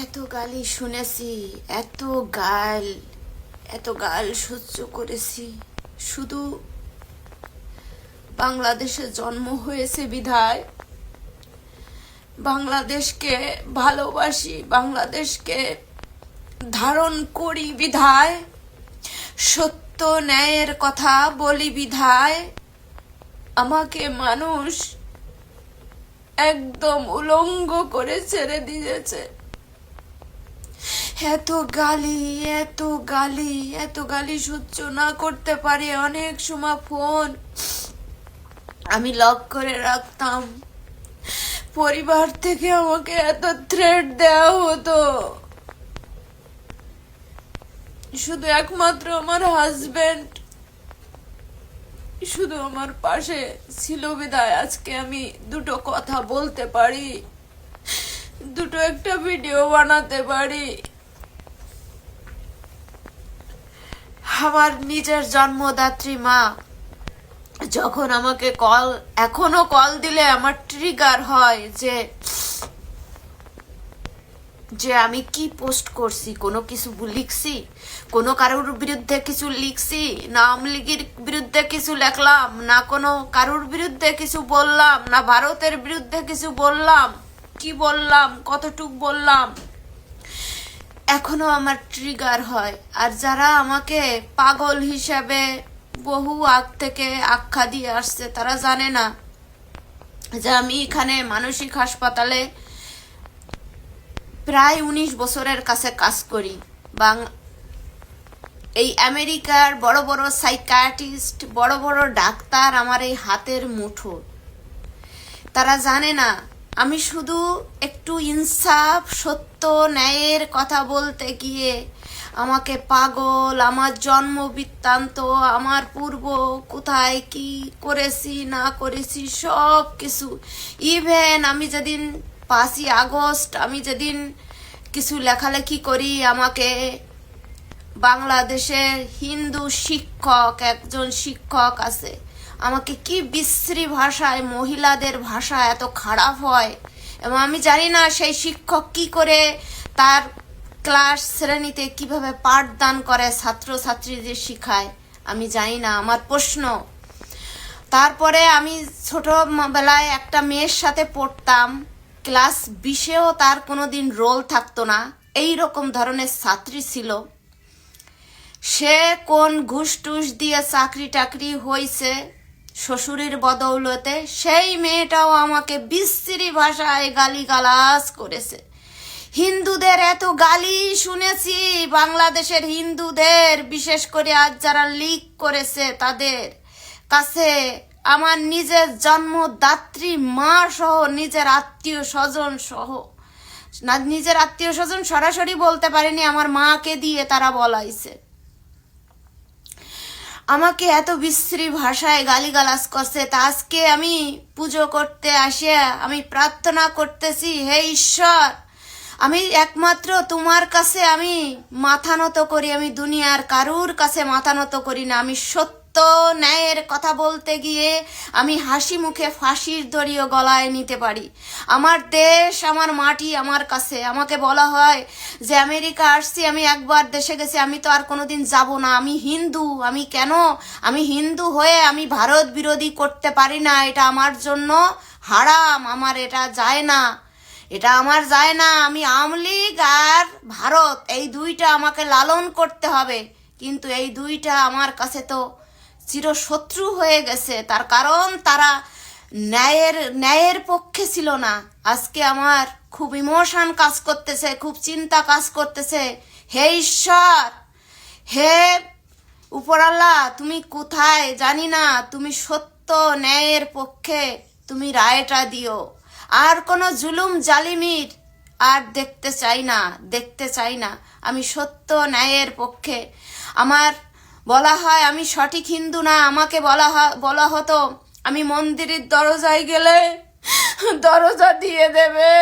এত গালি শুনেছি, এত গাল এত গাল সহ্য করেছি। শুধু বাংলাদেশে জন্ম হয়েছে বিধায়, বাংলাদেশকে ভালোবাসি, বাংলাদেশকে ধারণ করি বিধায়, সত্য ন্যায়ের কথা বলি বিধায় আমাকে মানুষ একদম উলঙ্গ করে ছেড়ে দিয়েছে। এত গালি এত গালি এত গালি সহ্য না করতে পারি অনেক সময় ফোন আমি লক করে রাখতাম। পরিবার থেকে আমাকে এত থ্রেট দেওয়া হতো, শুধু একমাত্র আমার হাজবেন্ড শুধু আমার পাশে ছিল বিধায় আজকে আমি দুটো কথা বলতে পারি, দুটো একটা ভিডিও বানাতে পারি। আমার নিজের জন্মদাত্রী মা যখন আমাকে এখনো কল দিলে আমার ট্রিগার হয় যে আমি কি পোস্ট করছি, কোনো কিছু লিখছি, কোনো কারোর বিরুদ্ধে কিছু লিখছি না, আওয়ামী লীগের বিরুদ্ধে কিছু লেখলাম না, কোনো কারোর বিরুদ্ধে কিছু বললাম না, ভারতের বিরুদ্ধে কিছু বললাম, কি বললাম, কতটুক বললাম, এখনো আমার ট্রিগার হয়। আর যারা আমাকে পাগল হিসাবে বহু আগ থেকে আখ্যা দিয়ে আসছে তারা জানে না যে আমি এখানে মানসিক হাসপাতালে প্রায় 19 বছরের কাছে কাজ করি। এই আমেরিকার বড় বড় সাইকিয়াট্রিস্ট, বড় বড় ডাক্তার আমার এই হাতের মুঠো। তারা জানে না আমি শুধু একটু ইনসাফ সত্য ন্যায়ের কথা বলতে গিয়ে আমাকে পাগল, আমার জন্ম বৃত্তান্ত, আমার পূর্ব কোথায় কি করেছি না করেছি সব কিছু, ইভেন আমি যেদিন 5ই আগস্ট আমি যেদিন কিছু লেখালেখি করি আমাকে বাংলাদেশের হিন্দু শিক্ষক, একজন শিক্ষক আছে, আমাকে কি বিশ্রী ভাষায়, মহিলাদের ভাষা এত খারাপ হয় এবং আমি জানি না সেই শিক্ষক কি করে তার ক্লাস শ্রেণীতে কিভাবে পাঠদান করে, ছাত্রছাত্রীদের শিখায় আমি জানি না, আমার প্রশ্ন। তারপরে আমি ছোটবেলায় একটা মেয়ের সাথে পড়তাম, ক্লাস 20-এও তার কোনোদিন রোল থাকতো না, এই রকম ধরনের ছাত্রী ছিল। সে কোন ঘুষ টুস দিয়ে চাকরি টাকরি হয়েছে শ্বশুরের বদৌলতে, সেই মেয়েটাও আমাকে বিশ্রী ভাষায় গালিগালাজ করেছে। হিন্দুদের এত গালি শুনেছি, বাংলাদেশের হিন্দুদের, বিশেষ করে আজ যারা লিক করেছে তাদের কাছে আমার নিজের জন্মদাত্রী মা সহ, নিজের আত্মীয় স্বজন সহ, না নিজের আত্মীয় স্বজন সরাসরি বলতে পারেনি, আমার মাকে দিয়ে তারা বলাইছে, আমাকে এত বিশ্রী ভাষায় গালিগালাজ করছে। তা আজকে আমি পুজো করতে আসে আমি প্রার্থনা করতেছি, হে ঈশ্বর, আমি একমাত্র তোমার কাছে আমি মাথা নত করি, আমি দুনিয়ার কারুর কাছে মাথা নত করি না। আমি সত্য ন্যায়ের কথা বলতে গিয়ে আমি হাসি মুখে ফাঁসির দড়িও গলায় নিতে পারি। আমার দেশ, আমার মাটি আমার কাছে। আমাকে বলা হয় যে আমেরিকা আসছি, আমি একবার দেশে গেছি, আমি তো আর কোনোদিন যাব না, আমি হিন্দু, আমি কেন, আমি হিন্দু হয়ে আমি ভারত বিরোধী করতে পারি না, এটা আমার জন্য হারাম, আমার এটা যায় না, এটা আমার যায় না। আমি আওয়ামী লীগ আর ভারত এই দুইটা আমাকে লালন করতে হবে, কিন্তু এই দুইটা আমার কাছে তো চিরশত্রু হয়ে গেছে, তার কারণ তারা ন্যায়ের পক্ষে ছিল না। আজকে আমার খুব ইমোশন কাজ করতেছে, খুব চিন্তা কাজ করতেছে, হে ঈশ্বর, হে উপরাল্লাহ, তুমি কোথায় জানি না, তুমি সত্য ন্যায়ের পক্ষে তুমি রায়টা দিও। আর কোনো জুলুম জালিমির আর দেখতে চাই না। আমি সত্য ন্যায়ের পক্ষে। আমার বলা হয় আমি সঠিক হিন্দু না, আমাকে বলা হতো আমি মন্দিরের দরজায় গেলে দরজা দিয়ে দেবে,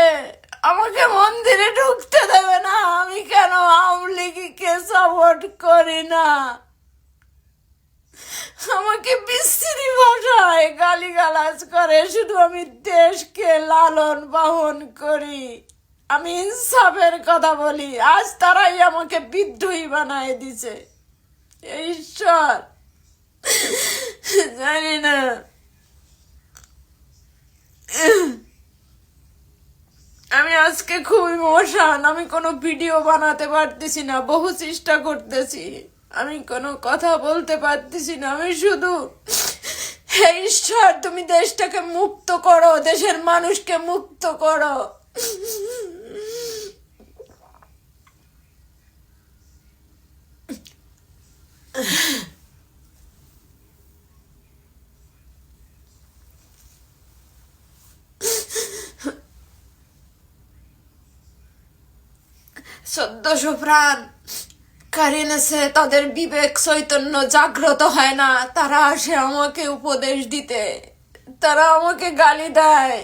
আমাকে মন্দিরে ঢুকতে দেবে না, আমি কেন আওয়ামী লীগকে সাপোর্ট করি না। আমাকে বিশ্রী ভাষায় গালিগালাজ করে, শুধু আমি দেশকে লালন পালন করি। আমি ইনসাফের কথা বলি, আজ তারাই আমাকে বিদ্রোহী বানায় দিছে। হে ঈশ্বর, জানি না। আমি আজকে খুব ইমোশন, আমি কোনো ভিডিও বানাতে পারতেছি না, বহু চেষ্টা করতেছি, আমি কোনো কথা বলতে পারতেছি না। আমি শুধু, হে ঈশ্বর, তুমি দেশটাকে মুক্ত করো, দেশের মানুষকে মুক্ত করো। চোদ্দশো প্রাণ কারিনেছে, তাদের বিবেক চৈতন্য জাগ্রত হয় না, তারা আসে আমাকে উপদেশ দিতে, তারা আমাকে গালি দেয়।